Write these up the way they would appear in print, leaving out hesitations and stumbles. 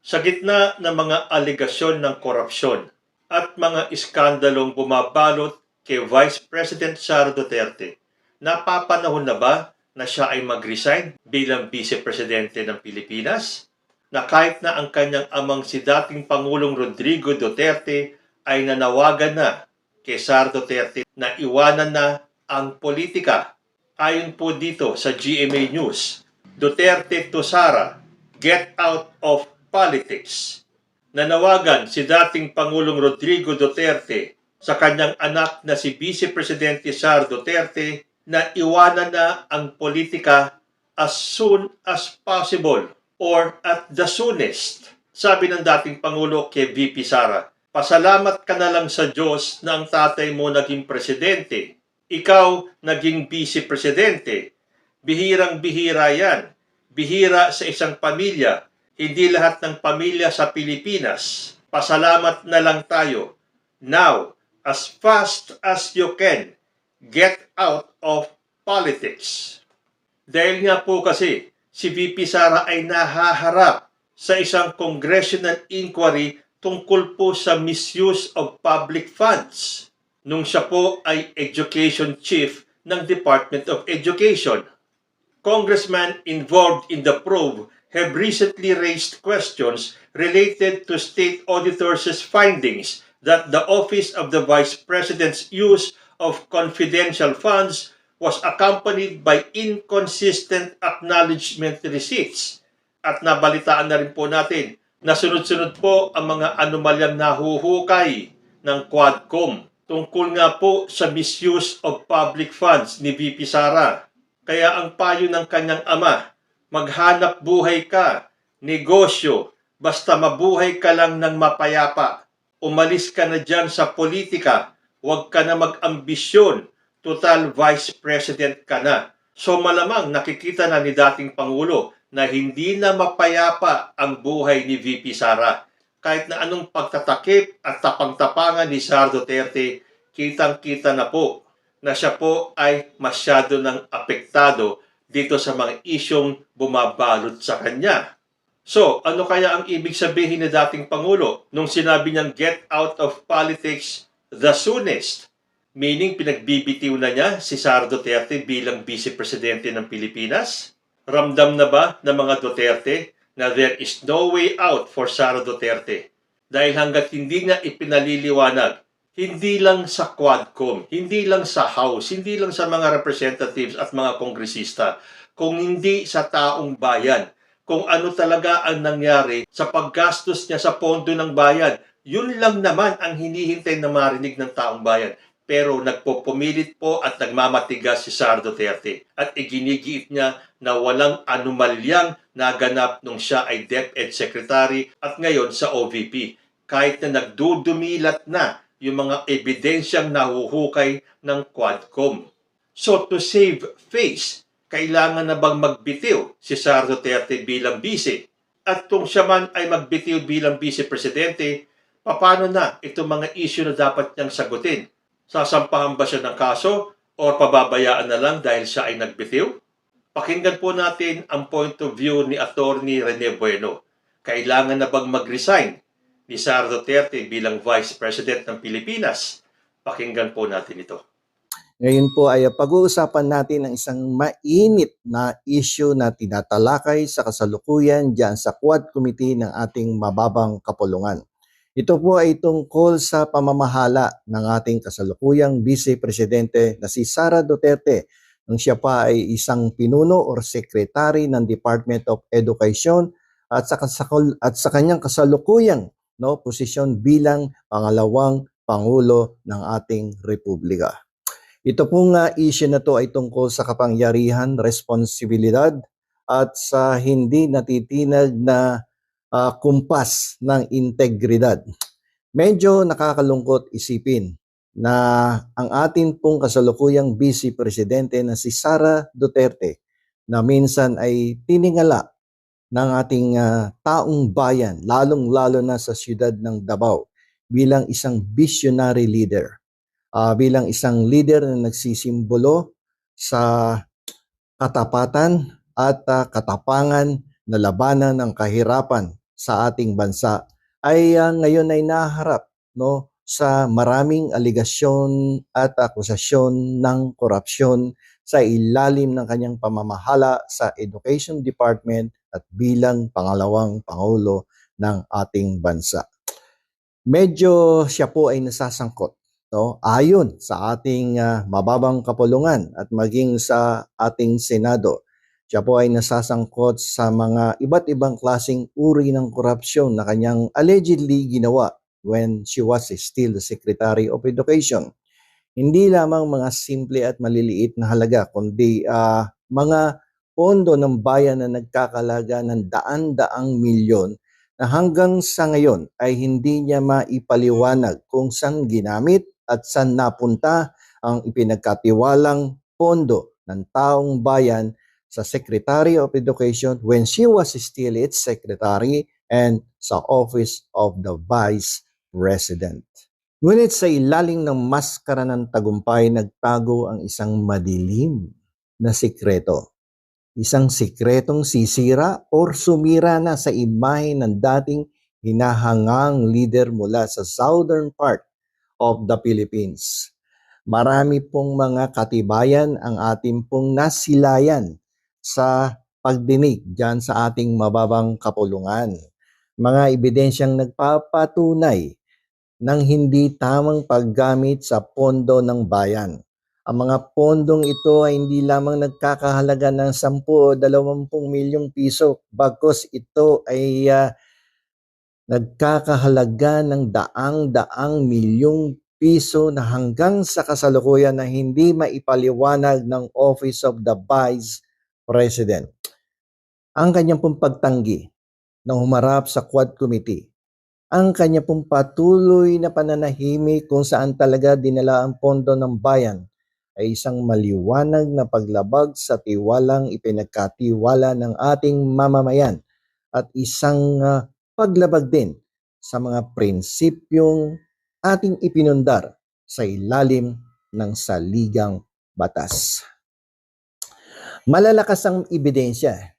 Sa gitna ng mga aligasyon ng korupsyon at mga iskandalong bumabalot kay Vice President Sara Duterte, napapanahon na ba na siya ay mag-resign bilang Vice Presidente ng Pilipinas? Na kahit na ang kanyang amang si dating Pangulong Rodrigo Duterte ay nanawagan na kay Sara Duterte na iwanan na ang politika. Ayon po dito sa GMA News, Duterte to Sara, get out of politics. Nanawagan si dating Pangulong Rodrigo Duterte sa kanyang anak na si Vice Presidente Sara Duterte na iwanan na ang politika as soon as possible or at the soonest. Sabi ng dating Pangulo kay VP Sara, pasalamat ka na lang sa Diyos na ang tatay mo naging presidente. Ikaw naging vice presidente. Bihirang-bihira yan. Bihira sa isang pamilya. Hindi lahat ng pamilya sa Pilipinas. Pasalamat na lang tayo. Now, as fast as you can, get out of politics. Dahil nga po kasi, si VP Sara ay nahaharap sa isang congressional inquiry tungkol po sa misuse of public funds nung siya po ay Education Chief ng Department of Education. Congressmen involved in the probe have recently raised questions related to state auditors' findings that the Office of the Vice President's use of confidential funds was accompanied by inconsistent acknowledgement receipts. At nabalitaan na rin po natin na sunod-sunod po ang mga anomalyang nahuhukay ng Quadcom tungkol nga po sa misuse of public funds ni VP Sara. Kaya ang payo ng kanyang ama, maghanap buhay ka, negosyo, basta mabuhay ka lang ng mapayapa. Umalis ka na dyan sa politika, huwag ka na mag-ambisyon, total Vice President ka na. So malamang nakikita na ni dating Pangulo na hindi na mapayapa ang buhay ni VP Sara. Kahit na anong pagtatakip at tapang-tapangan ni Sara Duterte, kitang-kita na po na siya po ay masyado ng apektado dito sa mga isyong bumabalot sa kanya. So, ano kaya ang ibig sabihin ni dating Pangulo nung sinabi niyang get out of politics the soonest? Meaning, pinagbibitiw na niya si Sara Duterte bilang Vice Presidente ng Pilipinas? Ramdam na ba ng mga Duterte na there is no way out for Sara Duterte? Dahil hanggat hindi niya ipinaliliwanag, hindi lang sa Quadcom, hindi lang sa House, hindi lang sa mga representatives at mga kongresista, kung hindi sa taong bayan, kung ano talaga ang nangyari sa paggastos niya sa pondo ng bayan. Yun lang naman ang hinihintay na marinig ng taong bayan. Pero nagpupumilit po at nagmamatigas si Sara Duterte at iginigiit niya na walang anomalyang naganap nung siya ay DepEd Secretary at ngayon sa OVP. Kahit na nagdudumilat na yung mga ebidensyang nahuhukay ng Quadcom. So to save face, kailangan na bang magbitiw si Sara Duterte bilang vice? At kung siya man ay magbitiw bilang vice presidente, paano na itong mga issue na dapat niyang sagutin? Sasampahan ba siya ng kaso o pababayaan na lang dahil siya ay nagbitiw? Pakinggan po natin ang point of view ni Attorney Rene Bueno. Kailangan na bang mag-resign ni Sara Duterte bilang Vice President ng Pilipinas? Pakinggan po natin ito. Ngayon po ay pag-uusapan natin ang isang mainit na issue na tinatalakay sa kasalukuyan dyan sa Quad Committee ng ating mababang kapulungan. Ito po ay tungkol sa pamamahala ng ating kasalukuyang Vice Presidente na si Sara Duterte nung siya pa ay isang pinuno or secretary ng Department of Education at sa kanyang kasalukuyang posisyon bilang pangalawang Pangulo ng ating Republika. Ito pong issue na to ay tungkol sa kapangyarihan, responsibilidad at sa hindi natitinag na kumpas ng integridad. Medyo nakakalungkot isipin na ang atin pong kasalukuyang Vice Presidente na si Sara Duterte na minsan ay tiningala ng ating taong bayan, lalong-lalo na sa siyudad ng Davao, bilang isang visionary leader. Bilang isang leader na nagsisimbolo sa katapatan at katapangan na labanan ng kahirapan sa ating bansa ay ngayon ay naharap, no, sa maraming aligasyon at akusasyon ng korupsyon sa ilalim ng kanyang pamamahala sa Education Department at bilang pangalawang pangulo ng ating bansa. Medyo siya po ay nasasangkot, no? Ayon sa ating mababang kapulungan at maging sa ating Senado, siya po ay nasasangkot sa mga iba't ibang klaseng uri ng korupsyon na kanyang allegedly ginawa when she was still the Secretary of Education. Hindi lamang mga simple at maliliit na halaga, kundi mga pondo ng bayan na nagkakalaga ng daan-daang milyon na hanggang sa ngayon ay hindi niya maipaliwanag kung saan ginamit at saan napunta ang ipinagkatiwalang pondo ng taong bayan sa Secretary of Education when she was still its secretary and sa Office of the Vice President. Ngunit sa ilalim ng maskara ng tagumpay, nagtago ang isang madilim na sikreto. Isang sikretong sisira or sumira na sa imahe ng dating hinahangang leader mula sa southern part of the Philippines. Marami pong mga katibayan ang ating pong nasilayan sa pagdinig dyan sa ating mababang kapulungan. Mga ebidensyang nagpapatunay ng hindi tamang paggamit sa pondo ng bayan. Ang mga pondong ito ay hindi lamang nagkakahalaga ng 10 o 20 milyong piso, bagkus ito ay nagkakahalaga ng daang-daang milyong piso na hanggang sa kasalukuyan na hindi maipaliwanag ng Office of the Vice President. Ang kanyang pong pagtanggi na humarap sa Quad Committee, ang kanya pong patuloy na pananahimik kung saan talaga dinala ang pondo ng bayan ay isang maliwanag na paglabag sa tiwalang ipinagkatiwala ng ating mamamayan at isang paglabag din sa mga prinsipyong ating ipinundar sa ilalim ng saligang batas. Malalakas ang ebidensya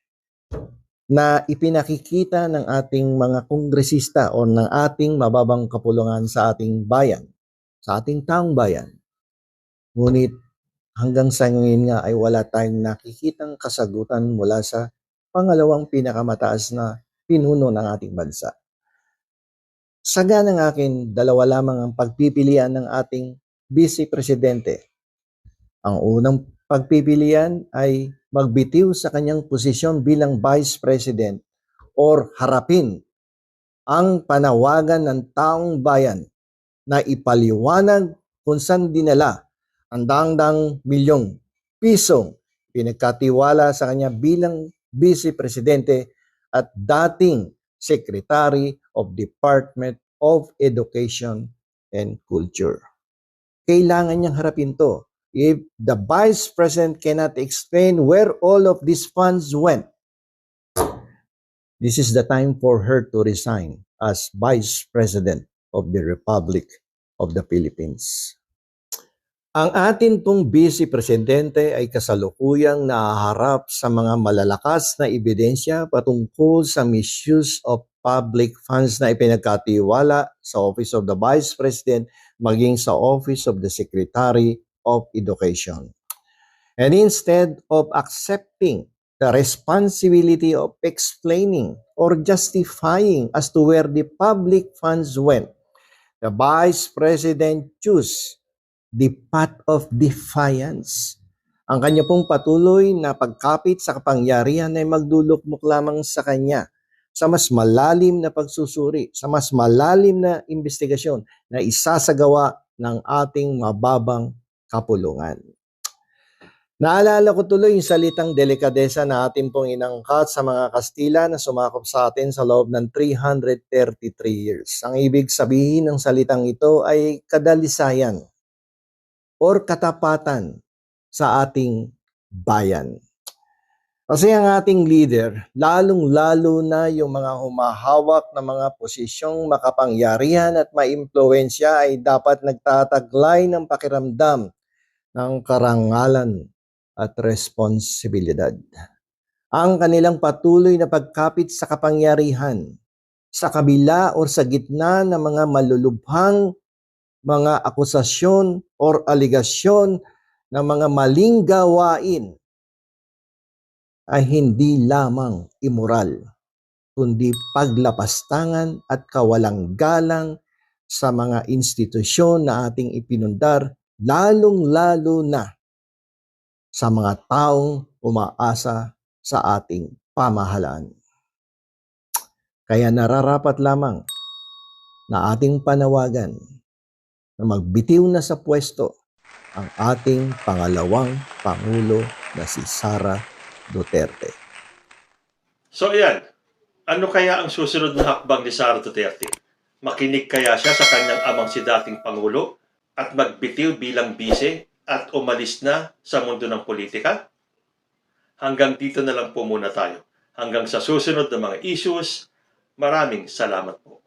na ipinakikita ng ating mga kongresista o ng ating mababang kapulungan sa ating bayan, sa ating taong bayan. Ngunit hanggang sa ngayon nga ay wala tayong nakikitang kasagutan mula sa pangalawang pinakamataas na pinuno ng ating bansa. Saga ng akin, dalawa lamang ang pagpipilian ng ating Vice Presidente. Ang unang pagpipilian ay magbitiw sa kanyang posisyon bilang Vice President or harapin ang panawagan ng taong bayan na ipaliwanag kung saan dinala ang daang-daang milyong pisong pinagkatiwala sa kanya bilang Vice Presidente at dating Secretary of Department of Education and Culture. Kailangan niyang harapin to. If the Vice President cannot explain where all of these funds went, this is the time for her to resign as Vice President of the Republic of the Philippines. Ang atin pong Vice Presidente ay kasalukuyang nahaharap sa mga malalakas na ebidensya patungkol sa misuse of public funds na ipinagkatiwala sa Office of the Vice President maging sa Office of the Secretary of Education. And instead of accepting the responsibility of explaining or justifying as to where the public funds went, the Vice President chose the path of defiance. Ang kanya pong patuloy na pagkapit sa kapangyarihan ay magdulukmok lamang sa kanya sa mas malalim na pagsusuri, sa mas malalim na investigasyon na isasagawa ng ating mababang kapulungan. Naalala ko tuloy yung salitang delikadesa na ating pong inangkat sa mga Kastila na sumakop sa atin sa loob ng 333 years. Ang ibig sabihin ng salitang ito ay kadalisayan or katapatan sa ating bayan. Kasi ang ating leader, lalong-lalo na yung mga humahawak ng mga posisyong makapangyarihan at maimpluwensya ay dapat nagtataglay ng pakiramdam ng karangalan at responsibilidad. Ang kanilang patuloy na pagkapit sa kapangyarihan sa kabila o sa gitna ng mga malulubhang mga akusasyon or aligasyon ng mga maling gawain ay hindi lamang immoral, kundi paglapastangan at kawalang galang sa mga institusyon na ating ipinundar, lalong-lalo na sa mga taong umaasa sa ating pamahalaan. Kaya nararapat lamang na ating panawagan na magbitiw na sa pwesto ang ating pangalawang Pangulo na si Sara Duterte. So ayan, ano kaya ang susunod na hakbang ni Sara Duterte? Makinig kaya siya sa kanyang amang si dating Pangulo at magbitiw bilang bise at umalis na sa mundo ng politika? Hanggang dito na lang po muna tayo. Hanggang sa susunod na mga issues, maraming salamat po.